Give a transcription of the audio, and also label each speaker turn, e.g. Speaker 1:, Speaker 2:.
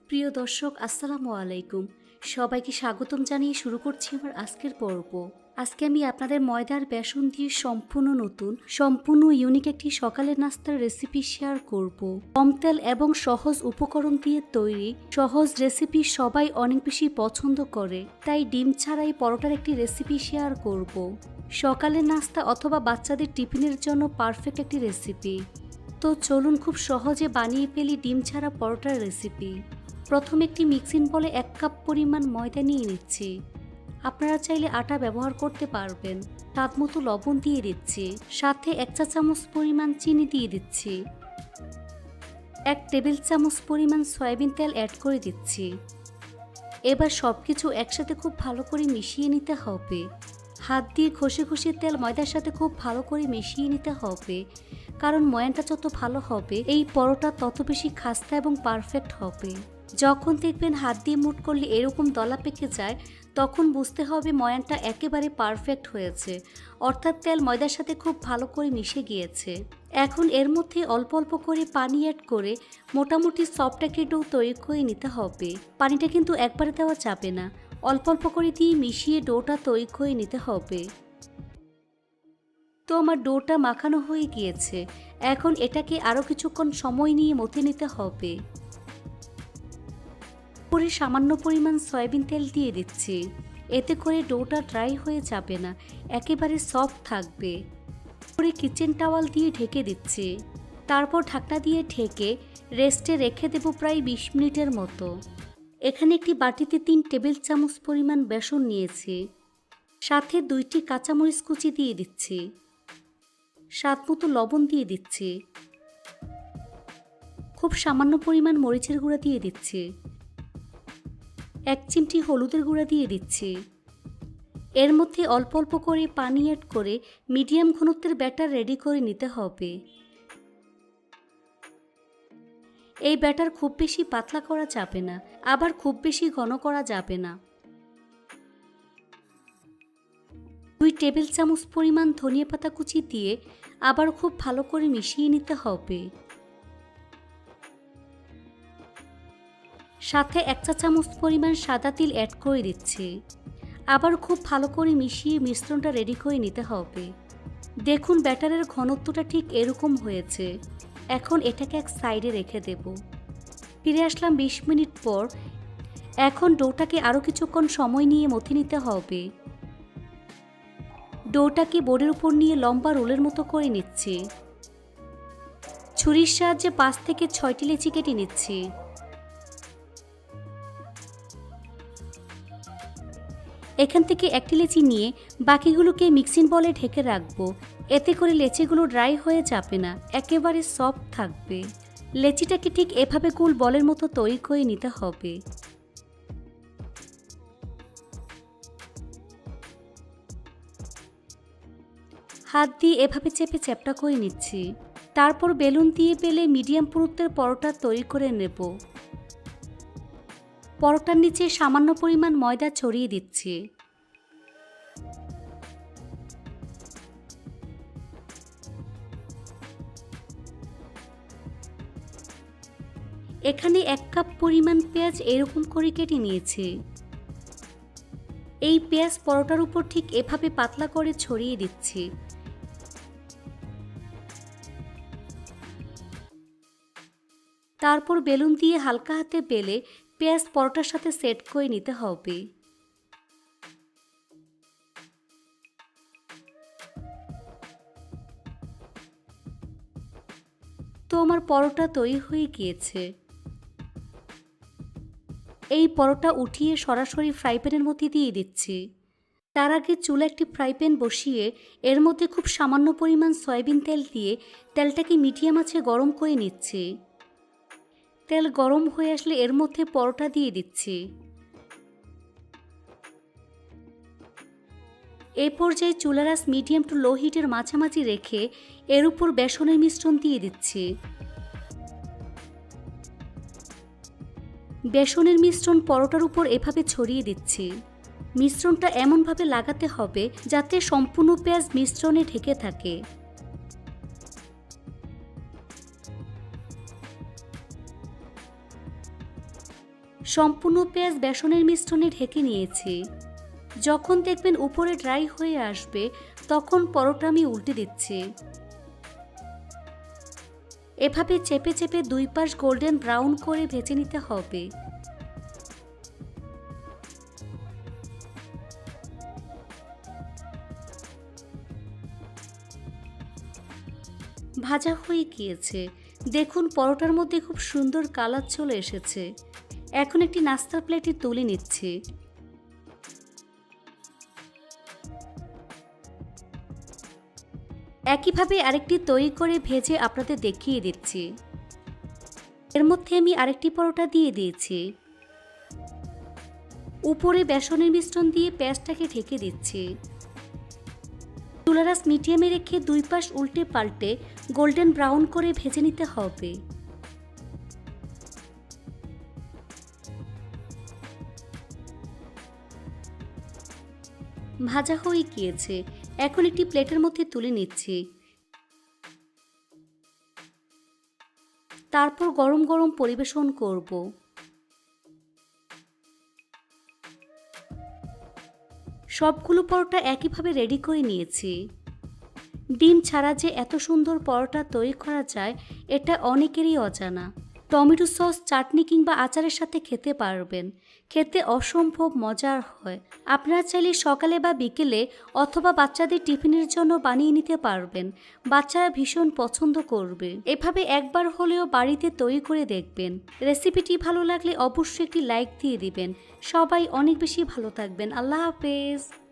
Speaker 1: প্রিয় দর্শক, আসসালামু আলাইকুম। সবাইকে স্বাগতম জানিয়ে শুরু করছি আমার আজকের পর্ব। আজকে আমি আপনাদের ময়দার বেসন দিয়ে সম্পূর্ণ ইউনিক একটি সকালের নাস্তার রেসিপি শেয়ার করব। কম তেল এবং সহজ উপকরণ দিয়ে তৈরি সহজ রেসিপি সবাই অনেক বেশি পছন্দ করে, তাই ডিম ছাড়াই পরোটার একটি রেসিপি শেয়ার করব। সকালের নাস্তা অথবা বাচ্চাদের টিফিনের জন্য পারফেক্ট একটি রেসিপি। তো চলুন খুব সহজে বানিয়ে ফেলি ডিম ছাড়া পরোটার রেসিপি। প্রথমে একটি মিক্সিং বলে 1 কাপ পরিমাণ ময়দা নিয়ে নিচ্ছি। আপনারা চাইলে আটা ব্যবহার করতে পারবেন। স্বাদ মতো লবণ দিয়ে দিচ্ছি, সাথে 1 চা চামচ পরিমাণ চিনি দিয়ে দিচ্ছি। 1 টেবিল চামচ পরিমাণ সয়াবিন তেল অ্যাড করে দিচ্ছি। এবার সবকিছু একসাথে খুব ভালো করে মিশিয়ে নিতে হবে। হাত দিয়ে ঘষে ঘষে তেল ময়দার সাথে খুব ভালো করে মিশিয়ে নিতে হবে, কারণ ময়ানটা যত ভালো হবে এই পরোটা তত বেশি খাস্তা এবং পারফেক্ট হবে। যখন দেখবেন হাত দিয়ে মুঠ করলে এরকম দলা পেকে যায়, তখন বুঝতে হবে ময়ানটা একেবারে পারফেক্ট হয়েছে, অর্থাৎ তেল ময়দার সাথে খুব ভালো করে মিশে গিয়েছে। এখন এর মধ্যে অল্প অল্প করে পানি অ্যাড করে মোটামুটি সফট একটি ডো তৈরি করে নিতে হবে। পানিটা কিন্তু একবারে দেওয়া যাবে না, অল্প অল্প করে দিয়ে মিশিয়ে ডোটা তৈরি করে নিতে হবে। তো আমার ডোটা মাখানো হয়ে গিয়েছে, এখন এটাকে আরও কিছুক্ষণ সময় নিয়ে মথে নিতে হবে। পরে সামান্য পরিমাণ সয়াবিন তেল দিয়ে দিচ্ছি, এতে করে ডোটা ড্রাই হয়ে যাবে না, একেবারে সফট থাকবে। পরে কিচেন টাওয়াল দিয়ে ঢেকে দিচ্ছি, তারপর ঢাকনা দিয়ে ঢেকে রেস্টে রেখে দেব প্রায় 20 মিনিটের মতো। এখানে একটি বাটিতে 3 টেবিল চামচ পরিমাণ বেসন নিয়েছি, সাথে 2টি কাঁচামরিচ কুচি দিয়ে দিচ্ছি, স্বাদ মতো লবণ দিয়ে দিচ্ছি, খুব সামান্য পরিমাণ মরিচের গুঁড়া দিয়ে দিচ্ছি, 1 চিমটি হলুদের গুঁড়া দিয়ে দিচ্ছি। এর মধ্যে অল্প অল্প করে পানি অ্যাড করে মিডিয়াম ঘনত্বের ব্যাটার রেডি করে নিতে হবে। এই ব্যাটার খুব বেশি পাতলা করা যাবে না, আবার খুব বেশি ঘন করা যাবে না। 2 টেবিল চামচ পরিমাণ ধনিয়া পাতা কুচি দিয়ে আবার খুব ভালো করে মিশিয়ে নিতে হবে। সাথে 1 চা চামচ পরিমাণ সাদা তিল অ্যাড করে দিচ্ছি, আবার খুব ভালো করে মিশিয়ে মিশ্রণটা রেডি করে নিতে হবে। দেখুন ব্যাটারের ঘনত্বটা ঠিক এরকম হয়েছে। এখন এটাকে এক সাইডে রেখে দেব। ফিরে আসলাম 20 মিনিট পর। এখন ডোটাকে আরও কিছুক্ষণ সময় নিয়ে মথে নিতে হবে। ডোটাকে বোর্ডের উপর নিয়ে লম্বা রোলের মতো করে নিচ্ছি। ছুরির সাহায্যে 5 থেকে 6টি লেচি কেটে নিচ্ছি। এখান থেকে একটি লেচি নিয়ে বাকিগুলোকে মিক্সিং বলে ঢেকে রাখবো, এতে করে লেচিগুলো ড্রাই হয়ে যাবে না, একেবারে সফট থাকবে। লেচিটাকে ঠিক এভাবে গোল বলের মতো তৈরি করে নিতে হবে। হাত দিয়ে এভাবে চেপে চ্যাপটা করে নিচ্ছি। তারপর বেলুন দিয়ে বেলে মিডিয়াম পুরুত্বের পরোটা তৈরি করে নেব। পরোটার নিচে সামান্য পরিমাণ ময়দা ছড়িয়ে দিচ্ছি। এখানে 1 কাপ পরিমাণ পেঁয়াজ এরকম করে কেটে নিয়েছি। এই পেঁয়াজ পরোটার উপর ঠিক এভাবে পাতলা করে ছড়িয়ে দিচ্ছি। তারপর বেলুন দিয়ে হালকা হাতে বেলে পেঁয়াজ পরোটার সাথে সেট করে নিতে হবে। তো আমার পরোটা তৈরি হয়ে গিয়েছে। এই পরোটা উঠিয়ে সরাসরি ফ্রাই প্যানের মধ্যে দিয়ে দিচ্ছি। তার আগে চুলা একটি ফ্রাই প্যান বসিয়ে এর মধ্যে খুব সামান্য পরিমাণ সয়াবিন তেল দিয়ে তেলটাকে মিডিয়াম আঁচে গরম করে নিচ্ছি। তেল গরম হয়ে আসলে এর মধ্যে পরোটা দিয়ে দিচ্ছি। এই পর্যায়ে চুলার আঁচ মিডিয়াম টু লো হিটের মাঝামাঝি রেখে এর উপর বেসনের মিশ্রণ দিয়ে দিচ্ছি। বেসনের মিশ্রণ পরোটার উপর এভাবে ছড়িয়ে দিচ্ছি। মিশ্রণটা এমনভাবে লাগাতে হবে যাতে সম্পূর্ণ পেঁয়াজ মিশ্রণে ঢেকে থাকে। সম্পূর্ণ পেঁয়াজ বেসনের মিশ্রণে ঢেকে নিয়েছি। যখন দেখবেন উপরে ড্রাই হয়ে আসবে তখন পরোটা আমি উল্টে দিচ্ছি। এভাবে চেপে চেপে দুই পাশ গোল্ডেন ব্রাউন করে ভেজে নিতে হবে। ভাজা হয়ে গিয়েছে। দেখুন পরোটার মধ্যে খুব সুন্দর কালার চলে এসেছে। এখন একটি নাস্তার প্লেটে তুলে নিচ্ছি। একইভাবে আরেকটি তৈরি করে ভেজে আপনাদের দেখিয়ে দিচ্ছি। এর মধ্যে আমি আরেকটি পরোটা দিয়ে দিয়েছি। উপরে বেসনের মিশ্রণ দিয়ে পেঁয়াজটাকে ঢেকে দিচ্ছি। চুলার আঁচ মিডিয়ামে রেখে দুই পাশ উল্টে পাল্টে গোল্ডেন ব্রাউন করে ভেজে নিতে হবে। ভাজা হয়ে গিয়েছে। এখন একটি প্লেটের মধ্যে তুলে নিচ্ছি। তারপর গরম গরম পরিবেশন করব। সবগুলো পরোটা একইভাবে রেডি করে নিয়েছি। ডিম ছাড়া যে এত সুন্দর পরোটা তৈরি করা যায় এটা অনেকেরই অজানা। টমেটো সস, চাটনি কিংবা আচারের সাথে খেতে পারবেন। খেতে অসম্ভব মজার হয়। আপনারা চাইলে সকালে বা বিকেলে অথবা বাচ্চাদের টিফিনের জন্য বানিয়ে নিতে পারবেন। বাচ্চারা ভীষণ পছন্দ করবে। এভাবে একবার হলেও বাড়িতে তৈরি করে দেখবেন। রেসিপিটি ভালো লাগলে অবশ্যই একটি লাইক দিয়ে দিবেন। সবাই অনেক বেশি ভালো থাকবেন। আল্লাহ হাফেজ।